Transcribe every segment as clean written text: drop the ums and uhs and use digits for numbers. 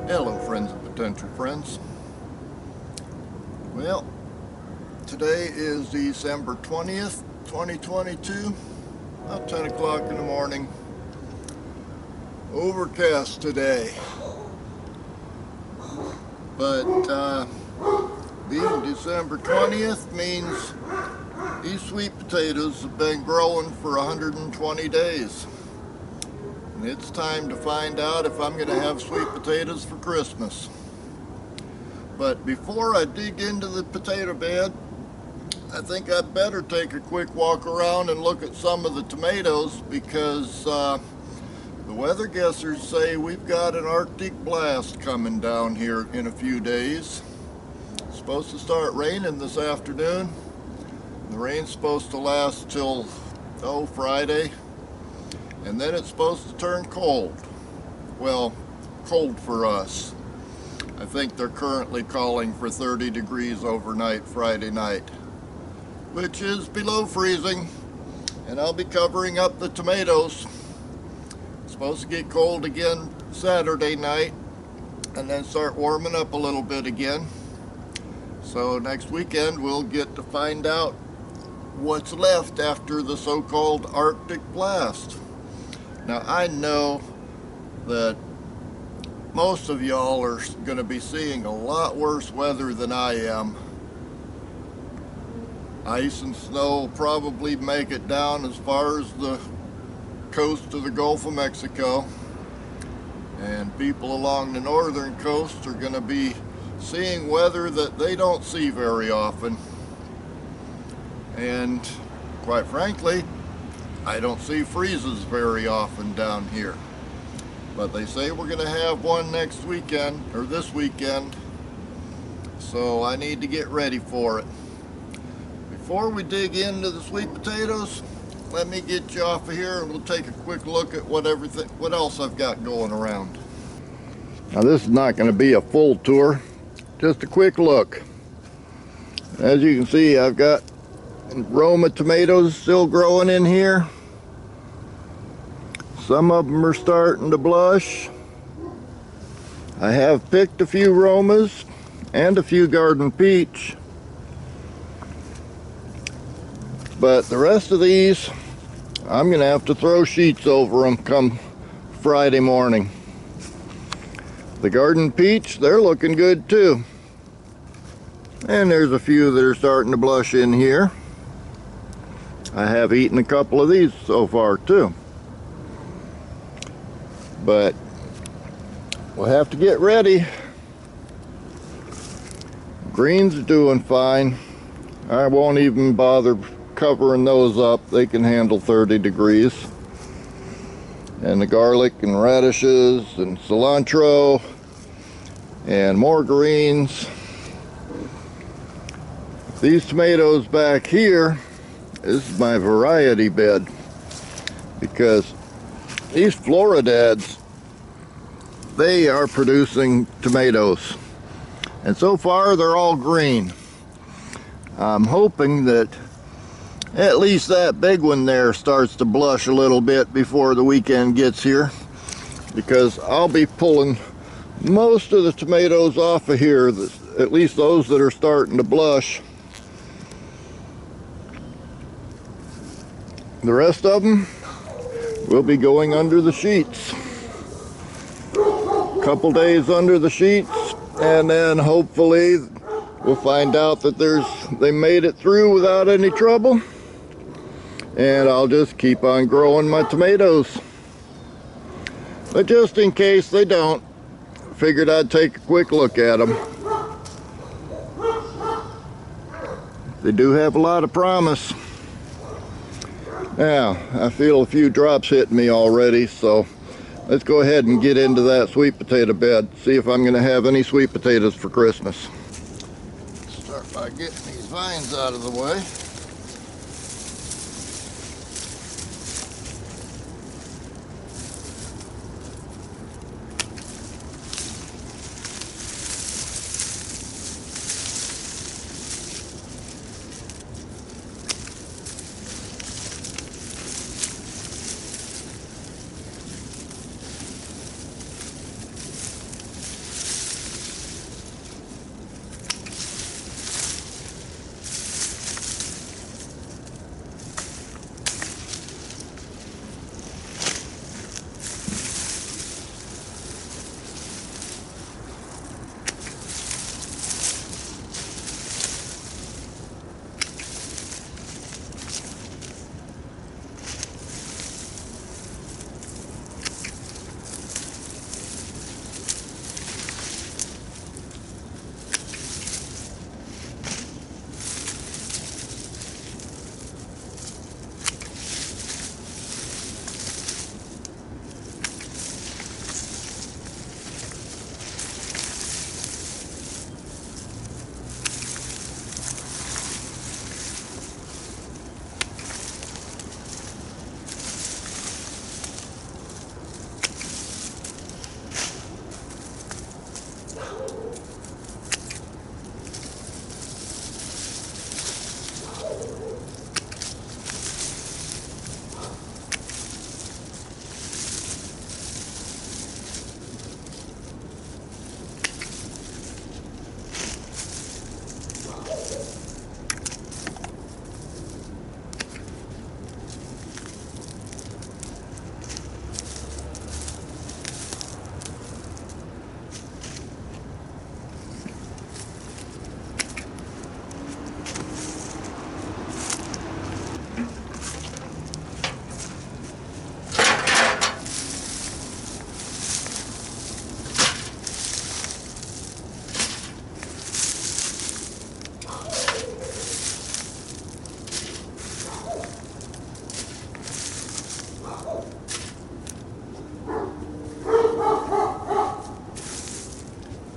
Hello friends and potential friends. Well, today is December 20th, 2022, about 10 o'clock in the morning. Overcast today, but being December 20th means these sweet potatoes have been growing for 120 days. And it's time to find out if I'm going to have sweet potatoes for Christmas. But before I dig into the potato bed, I think I'd better take a quick walk around and look at some of the tomatoes, because the weather guessers say we've got an Arctic blast coming down here in a few days. It's supposed to start raining this afternoon. The rain's supposed to last till Friday. And then it's supposed to turn cold. Well, cold for us. I think they're currently calling for 30 degrees overnight Friday night, which is below freezing. And I'll be covering up the tomatoes. It's supposed to get cold again Saturday night and then start warming up a little bit again. So next weekend we'll get to find out what's left after the so-called Arctic blast. Now, I know that most of y'all are going to be seeing a lot worse weather than I am. Ice and snow will probably make it down as far as the coast of the Gulf of Mexico. And people along the northern coast are going to be seeing weather that they don't see very often. And quite frankly, I don't see freezes very often down here, but they say we're going to have one next weekend, or this weekend, so I need to get ready for it. Before we dig into the sweet potatoes, let me get you off of here and we'll take a quick look at what else I've got going around. Now, this is not going to be a full tour, just a quick look. As you can see, I've got Roma tomatoes still growing in here. Some of them are starting to blush. I have picked a few Romas and a few garden peach, but the rest of these I'm gonna have to throw sheets over them come Friday morning. The garden peach, they're looking good too, and there's a few that are starting to blush in here. I have eaten a couple of these so far too. But we'll have to get ready. Greens are doing fine. I won't even bother covering those up. They can handle 30 degrees. And the garlic and radishes and cilantro and more greens. These tomatoes back here, this is my variety bed, because these Floridads, they are producing tomatoes, and so far they're all green. I'm hoping that at least that big one there starts to blush a little bit before the weekend gets here, because I'll be pulling most of the tomatoes off of here, at least those that are starting to blush. The rest of them will be going under the sheets. A couple days under the sheets, and then hopefully we'll find out that they made it through without any trouble, and I'll just keep on growing my tomatoes. But just in case they don't, figured I'd take a quick look at them. They do have a lot of promise. Now, I feel a few drops hitting me already, so let's go ahead and get into that sweet potato bed, see if I'm going to have any sweet potatoes for Christmas. Start by getting these vines out of the way.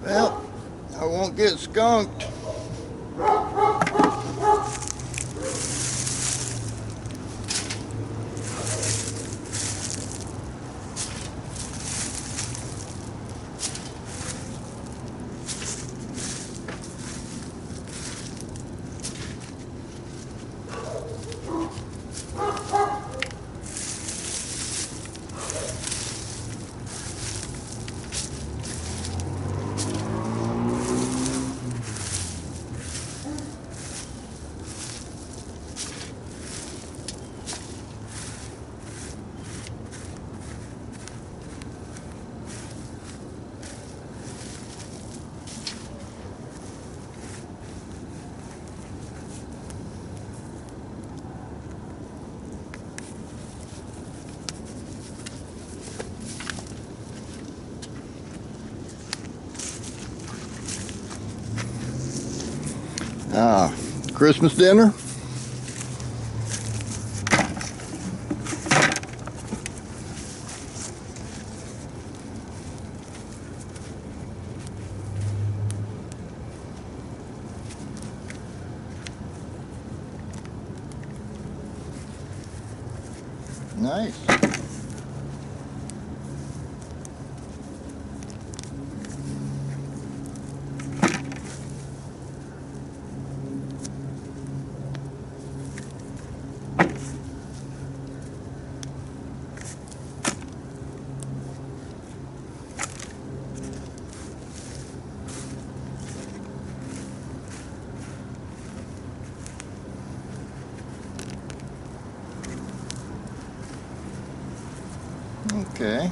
Well, I won't get skunked. Ah, Christmas dinner? Nice. Okay.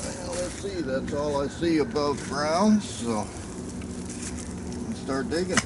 Well, let's see. That's all I see above ground, so let's start digging.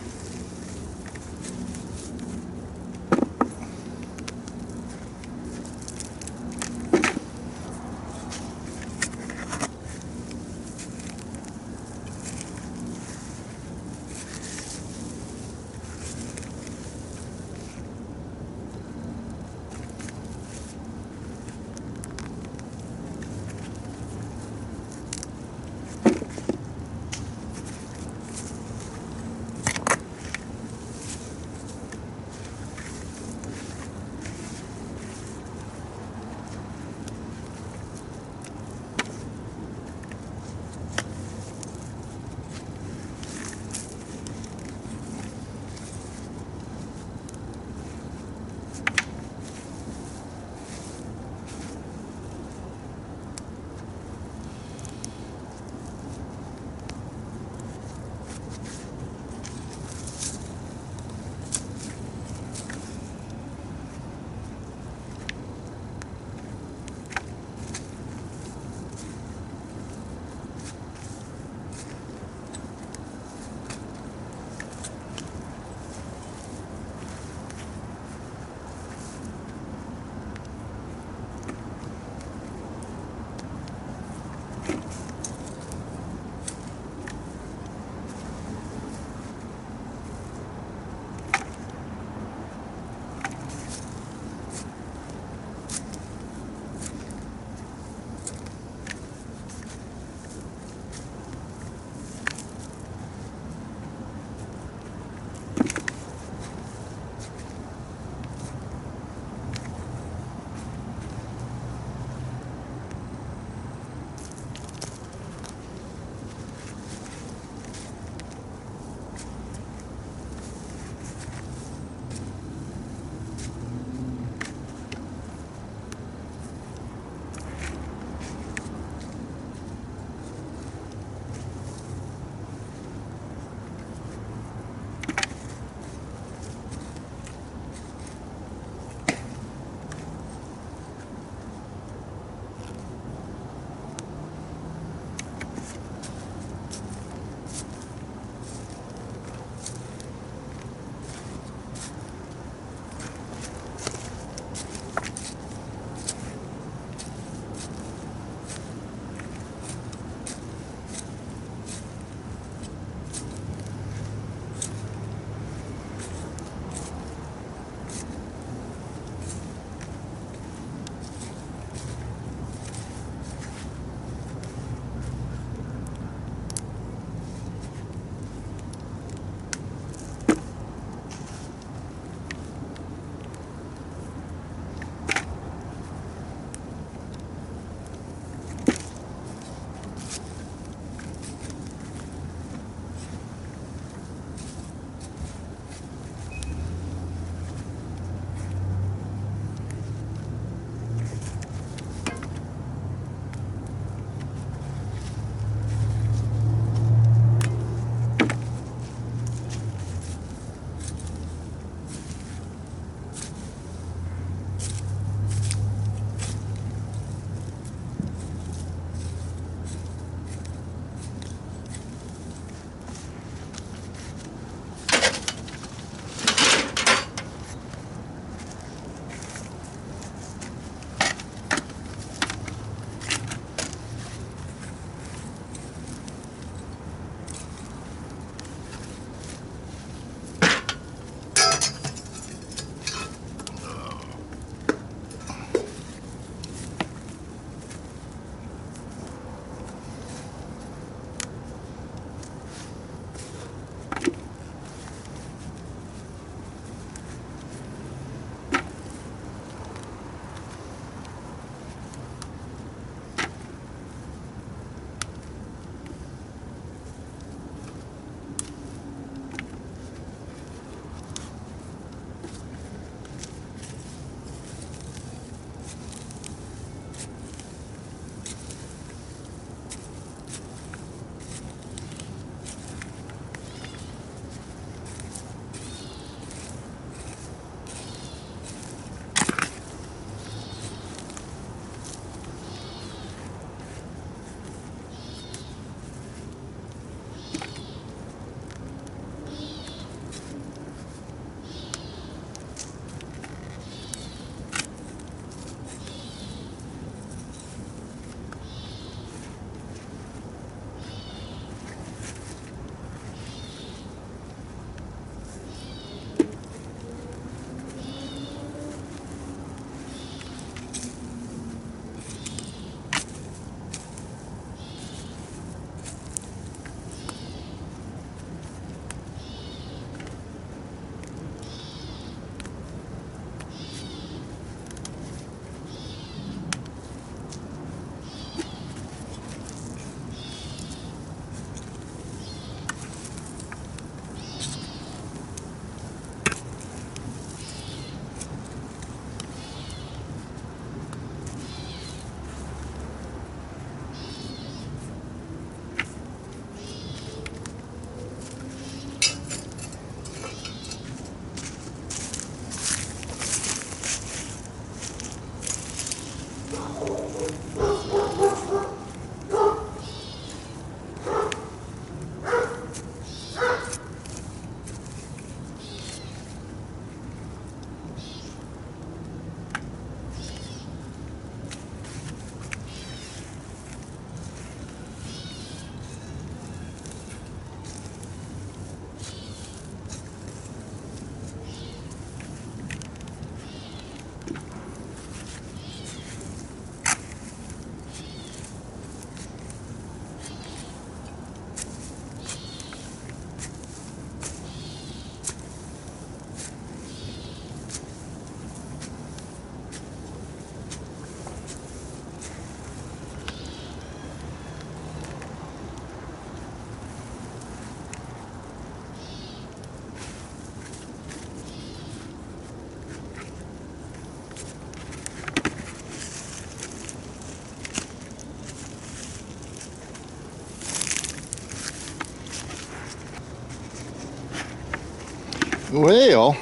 Well,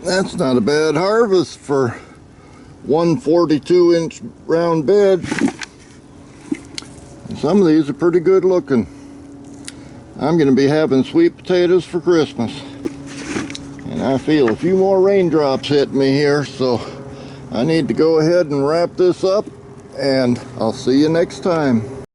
that's not a bad harvest for one 42-inch round bed. Some of these are pretty good looking. I'm going to be having sweet potatoes for Christmas. And I feel a few more raindrops hitting me here, so I need to go ahead and wrap this up, and I'll see you next time.